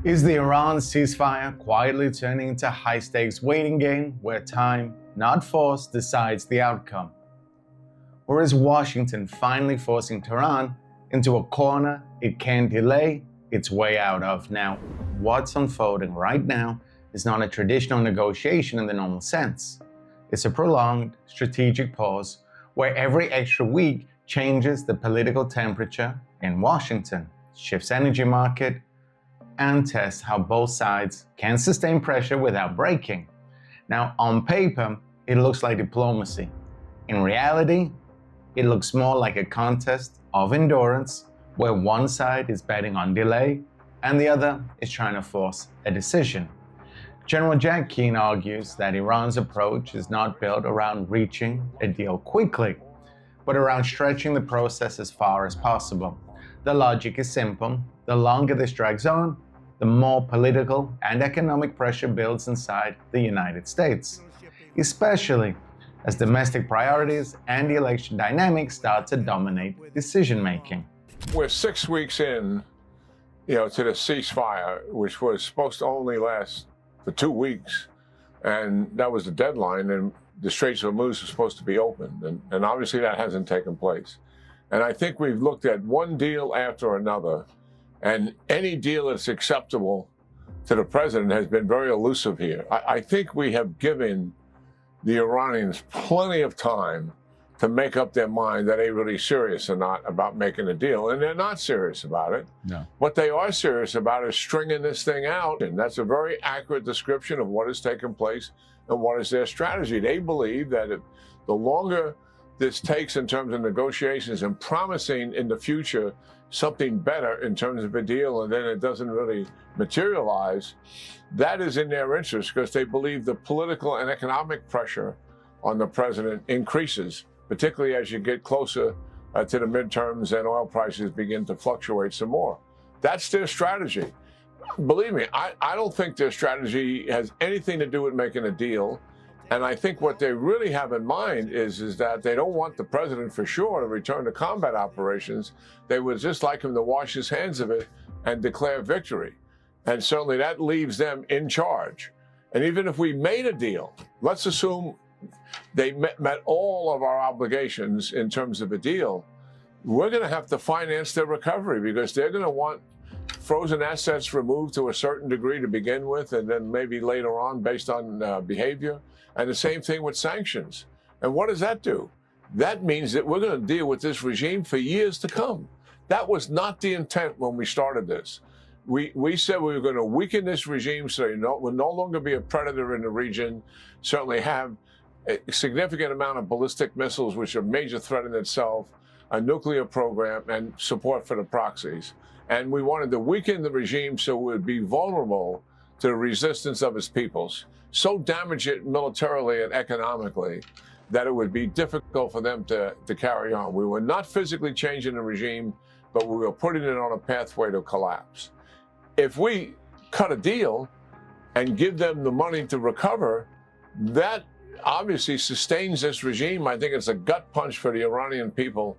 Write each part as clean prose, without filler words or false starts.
Is the Iran ceasefire quietly turning into a high-stakes waiting game where time, not force, decides the outcome? Or is Washington finally forcing Tehran into a corner it can't delay its way out of? Now, what's unfolding right now is not a traditional negotiation in the normal sense. It's a prolonged, strategic pause where every extra week changes the political temperature in Washington, shifts energy market, and tests how both sides can sustain pressure without breaking. Now, on paper, it looks like diplomacy. In reality, it looks more like a contest of endurance where one side is betting on delay and the other is trying to force a decision. General Jack Keane argues that Iran's approach is not built around reaching a deal quickly, but around stretching the process as far as possible. The logic is simple. The longer this drags on, the more political and economic pressure builds inside the United States, especially as domestic priorities and the election dynamics start to dominate decision-making. We're 6 weeks in, to the ceasefire, which was supposed to only last for 2 weeks, and that was the deadline, and the Straits of Hormuz was supposed to be opened, and obviously that hasn't taken place. And I think we've looked at one deal after another, and any deal that's acceptable to the president has been very elusive here. I think we have given the Iranians plenty of time to make up their mind that they're really serious or not about making a deal. And they're not serious about it. No. What they are serious about is stringing this thing out. And that's a very accurate description of what has taken place and what is their strategy. They believe that the longer this takes in terms of negotiations and promising in the future something better in terms of a deal, and then it doesn't really materialize, that is in their interest because they believe the political and economic pressure on the president increases, particularly as you get closer to the midterms and oil prices begin to fluctuate some more. That's their strategy. Believe me, I don't think their strategy has anything to do with making a deal. And I think what they really have in mind is that they don't want the president for sure to return to combat operations. They would just like him to wash his hands of it and declare victory. And certainly that leaves them in charge. And even if we made a deal, let's assume they met all of our obligations in terms of a deal, we're going to have to finance their recovery because they're going to want frozen assets removed to a certain degree to begin with, and then maybe later on based on behavior. And the same thing with sanctions. And what does that do? That means that we're going to deal with this regime for years to come. That was not the intent when we started this. We said we were going to weaken this regime so it will no longer be a predator in the region, certainly have a significant amount of ballistic missiles, which are a major threat in itself, a nuclear program, and support for the proxies. And we wanted to weaken the regime so it would be vulnerable to the resistance of its peoples, so damage it militarily and economically that it would be difficult for them to carry on. We were not physically changing the regime, but we were putting it on a pathway to collapse. If we cut a deal and give them the money to recover, that obviously sustains this regime. I think it's a gut punch for the Iranian people,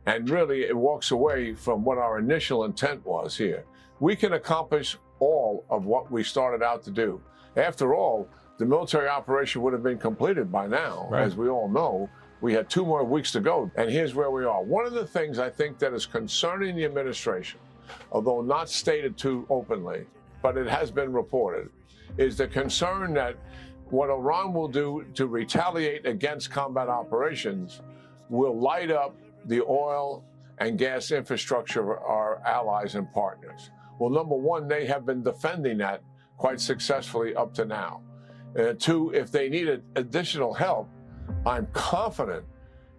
and really it walks away from what our initial intent was here. We can accomplish all of what we started out to do. After all, the military operation would have been completed by now. Right. As we all know, we had 2 more weeks to go, and here's where we are. One of the things I think that is concerning the administration, although not stated too openly, but it has been reported, is the concern that what Iran will do to retaliate against combat operations will light up the oil and gas infrastructure of our allies and partners. Well, number one, they have been defending that quite successfully up to now. 2, if they needed additional help, I'm confident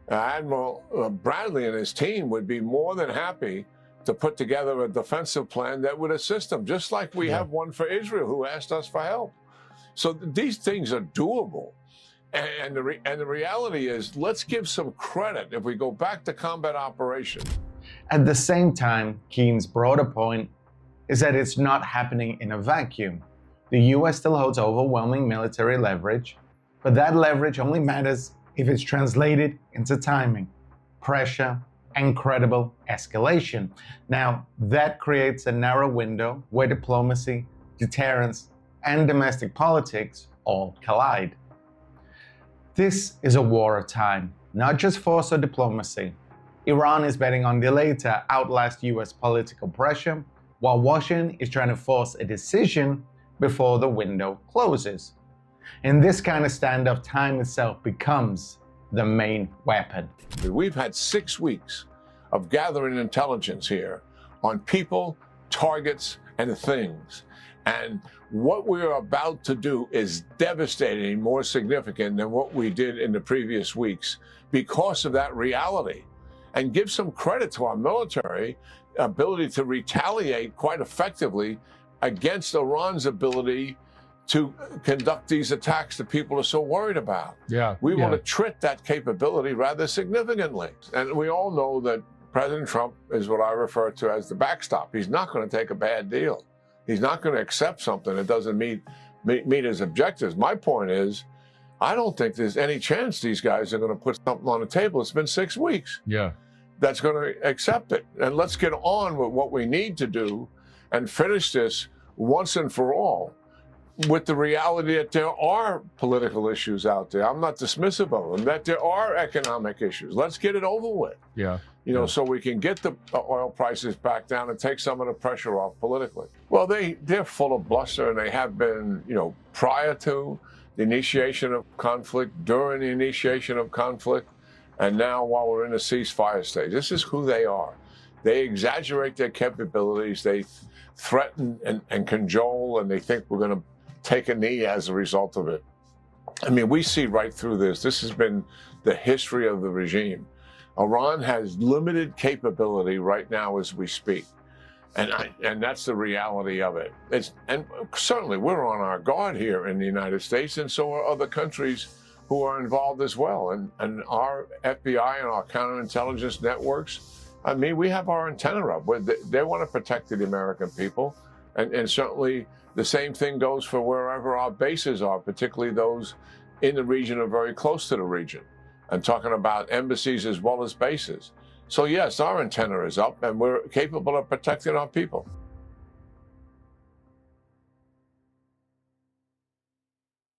Admiral Bradley and his team would be more than happy to put together a defensive plan that would assist them, just like we have one for Israel, who asked us for help. So these things are doable. And the reality is, let's give some credit if we go back to combat operations. At the same time, Keane's broader point is that it's not happening in a vacuum. The US still holds overwhelming military leverage, but that leverage only matters if it's translated into timing, pressure, and credible escalation. Now, that creates a narrow window where diplomacy, deterrence, and domestic politics all collide. This is a war of time, not just force or diplomacy. Iran is betting on delay to outlast US political pressure, while Washington is trying to force a decision before the window closes. In this kind of standoff, time itself becomes the main weapon. We've had 6 weeks of gathering intelligence here on people, targets, and things. And what we are about to do is devastating, more significant than what we did in the previous weeks because of that reality. And give some credit to our military ability to retaliate quite effectively against Iran's ability to conduct these attacks that people are so worried about. We want to treat that capability rather significantly. And we all know that President Trump is what I refer to as the backstop. He's not going to take a bad deal. He's not going to accept something that doesn't meet his objectives. My point is, I don't think there's any chance these guys are going to put something on the table. It's been 6 weeks. That's going to accept it. And let's get on with what we need to do and finish this once and for all, with the reality that there are political issues out there. I'm not dismissive of them, that there are economic issues. Let's get it over with. So we can get the oil prices back down and take some of the pressure off politically. Well, they're full of bluster, and they have been, prior to the initiation of conflict, during the initiation of conflict, and now while we're in the ceasefire stage. This is who they are. They exaggerate their capabilities. They threaten and cajole, and they think we're going to take a knee as a result of it. I mean, we see right through this. This has been the history of the regime. Iran has limited capability right now as we speak. And that's the reality of it. And certainly we're on our guard here in the United States, and so are other countries who are involved as well. And our FBI and our counterintelligence networks, I mean, we have our antenna up. They want to protect the American people. And certainly the same thing goes for wherever our bases are, particularly those in the region or very close to the region. I'm talking about embassies as well as bases. So yes, our antenna is up, and we're capable of protecting our people.